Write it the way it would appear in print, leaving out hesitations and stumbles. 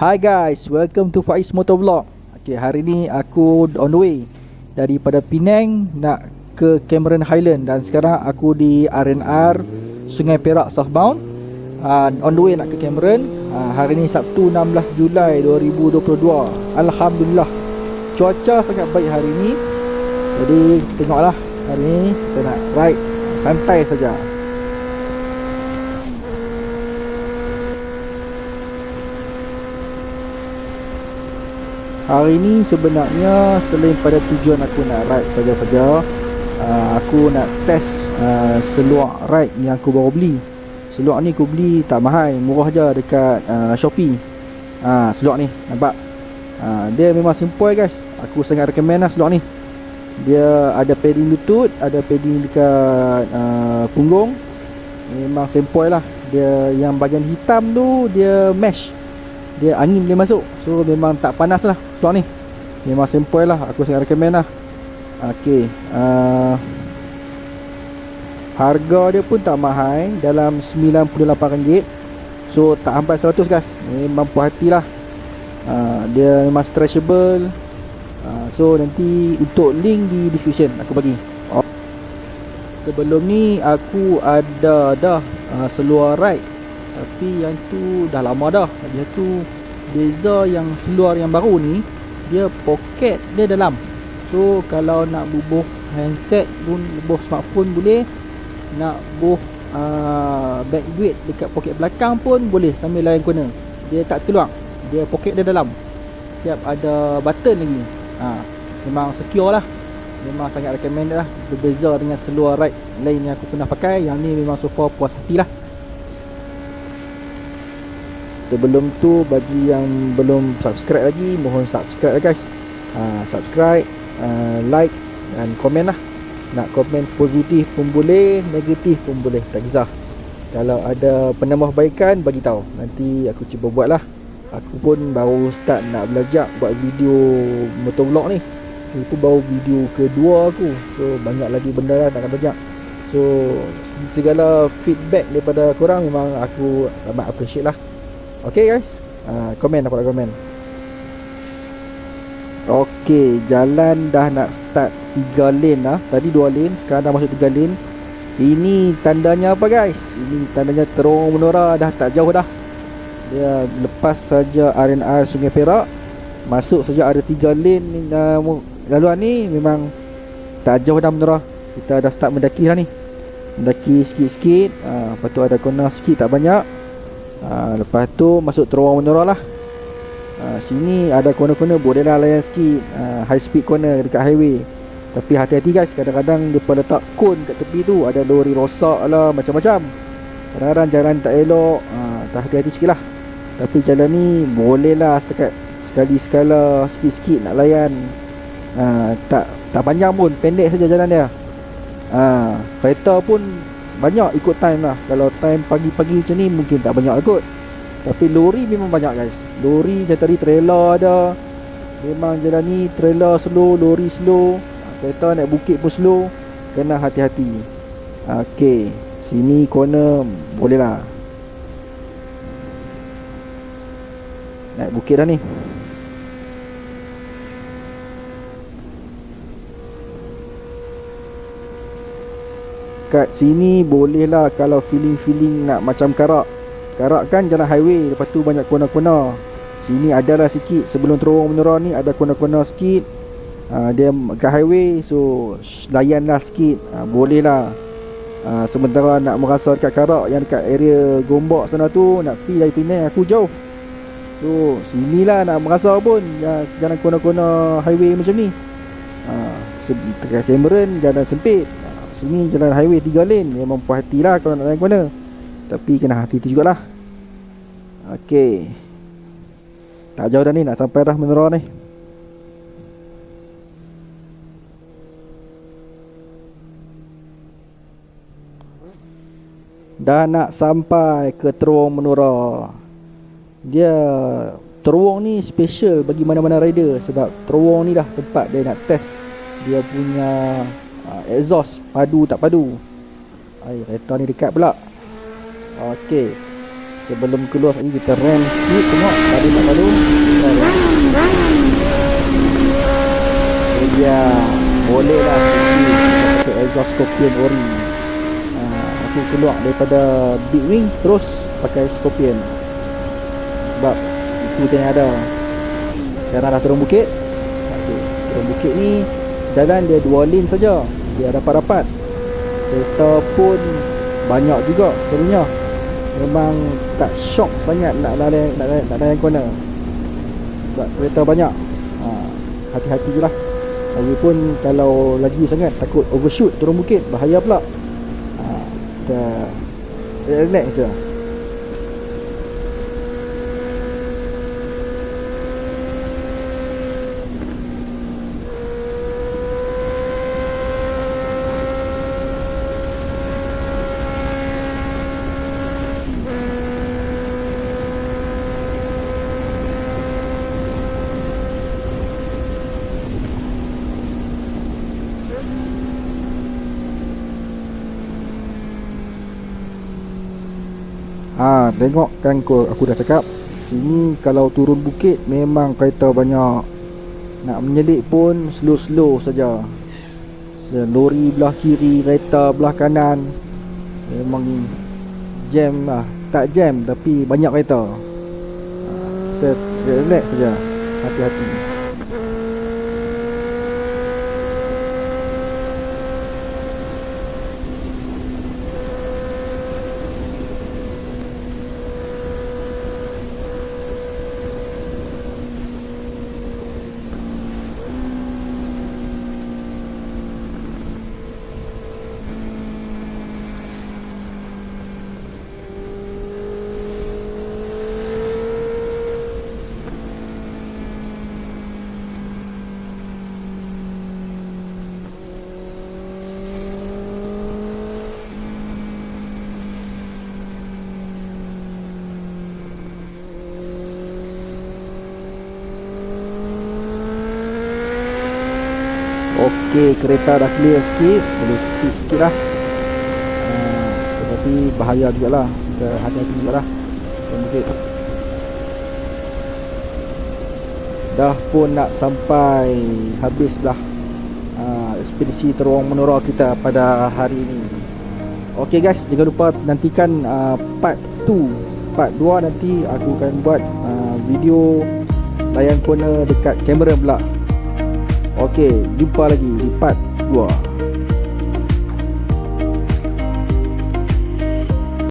Hi guys, welcome to Faiz Motor Vlog. Okay, hari ni aku on the way daripada Penang nak ke Cameron Highland. Dan sekarang aku di RNR Sungai Perak southbound, on the way nak ke Cameron. Hari ni Sabtu 16 Julai 2022. Alhamdulillah, cuaca sangat baik hari ni. Jadi tengoklah, hari ni kita nak ride santai saja. Hari ni sebenarnya selain pada tujuan aku nak ride saja-saja, aku nak test seluar ride yang aku baru beli. Seluar ni aku beli tak mahal, murah je dekat Shopee. Seluar ni nampak, dia memang simple guys. Aku sangat recommend lah seluar ni. Dia ada padding lutut, ada padding dekat punggung. Memang simple lah. Dia yang bahagian hitam tu dia mesh, dia angin boleh masuk. So memang tak panas lah seluar ni. Memang simple lah, aku sangat recommend lah. Okay, harga dia pun tak mahal, dalam RM98. So tak sampai 100 guys. Memang puas hati lah. Dia memang stretchable. So nanti untuk link di description aku bagi. Sebelum ni aku ada dah seluar ride, tapi yang tu dah lama dah. Dia tu beza yang seluar yang baru ni, dia poket dia dalam. So kalau nak bubuh handset pun, bubuh smartphone boleh. Nak bubuh bag duit dekat poket belakang pun boleh sambil layan corner. Dia tak terluang, dia poket dia dalam. Siap ada button lagi. Memang secure lah. Memang sangat recommended lah. Berbeza dengan seluar ride lain yang aku pernah pakai. Yang ni memang so far puas hati lah. Sebelum tu, bagi yang belum subscribe lagi, mohon subscribe lah guys. Subscribe, like dan komen lah. Nak komen positif pun boleh, negatif pun boleh, tak kisah. Kalau ada penambahbaikan, bagi tahu. Nanti aku cuba buat lah. Aku pun baru start nak belajar buat video motovlog ni. Itu baru video kedua aku. So banyak lagi benda lah nak belajar. So segala feedback daripada korang memang aku amat appreciate lah. Okay guys, komen, aku nak komen. Okay, jalan dah nak start 3 lane dah. Tadi 2 lane, sekarang dah masuk 3 lane. Ini tandanya apa guys? Ini tandanya terowong menora dah tak jauh dah. Dia lepas saja RNR Sungai Perak, masuk saja ada 3 lane laluan ni. Memang tak jauh dah menora. Kita dah start mendaki dah ni. Mendaki sikit-sikit. Lepas tu ada corner sikit, tak banyak. Lepas tu masuk terowong menora lah. Sini ada corner-corner, boleh lah layan sikit. High speed corner dekat highway. Tapi hati-hati guys, kadang-kadang dia letak kon kat tepi tu, ada lori rosak lah, macam-macam. Kadang-kadang jalan tak elok. Tak hati-hati sikit lah. Tapi jalan ni boleh lah sekali-sekala, sikit-sikit nak layan. Tak panjang pun, pendek saja jalan dia. Kereta pun banyak ikut time lah. Kalau time pagi-pagi macam ni mungkin tak banyak ikut. Tapi lori memang banyak guys. Lori macam tadi, trailer ada. Memang jalan ni trailer slow, lori slow. Kereta naik bukit pun slow. Kena hati-hati. Okay, sini corner boleh lah. Naik bukit dah ni. Kat sini boleh lah kalau feeling nak macam Karak. Karak kan jalan highway, lepas tu banyak corner-corner. Sini adalah sikit, sebelum terowong menora ni ada corner-corner sikit. Dia ke highway, so layan lah sikit. Boleh lah. Sementara nak merasa dekat Karak, yang dekat area Gombak sana tu, nak pergi dari Penang aku jauh. So sinilah nak merasa pun jalan corner-corner highway macam ni. Dekat Cameron jalan sempit. Sini jalan highway 3 lane. Memang puas hati lah kalau nak layan corner. Tapi kena hati-hati jugalah. Okay, tak jauh dah ni, nak sampai dah menara ni. Dah nak sampai ke terowong menora. Dia terowong ni special bagi mana-mana rider. Sebab terowong ni dah tempat dia nak test dia punya exhaust padu tak padu. Kereta ni dekat pula. Okey, Sebelum keluar lagi kita rem sikit, tengok tadi tak lalu. Dia boleh lah pakai exhaust Scorpion ori. Aku keluar daripada Big Wing terus pakai Scorpion sebab itu je yang ada. Sekarang dah turun bukit. Turun bukit ni jalan dia 2 lane saja, dia rapat-rapat. Kereta pun banyak juga sebenarnya. Memang tak shock sangat nak layan corner sebab kereta banyak. Hati-hati je lah. Lagipun kalau laju sangat takut overshoot turun bukit, bahaya pula. Kita relax je. Tengok kan aku dah cakap, sini kalau turun bukit memang kereta banyak. Nak menyelip pun slow-slow saja. Lori belah kiri, kereta belah kanan. Memang jam lah. Tak jam tapi banyak kereta. Kita relax saja. Hati-hati. Okey, kereta dah clear sikit, boleh speed sikit lah. Tetapi bahaya jugalah, kita hati-hati jugalah. Mungkin dah pun nak sampai habis dah ekspedisi Terowong Menora kita pada hari ini. Okey guys, jangan lupa nantikan part 2. Part 2 nanti aku akan buat video layan corner dekat kamera pula. Okey, jumpa lagi di part 2.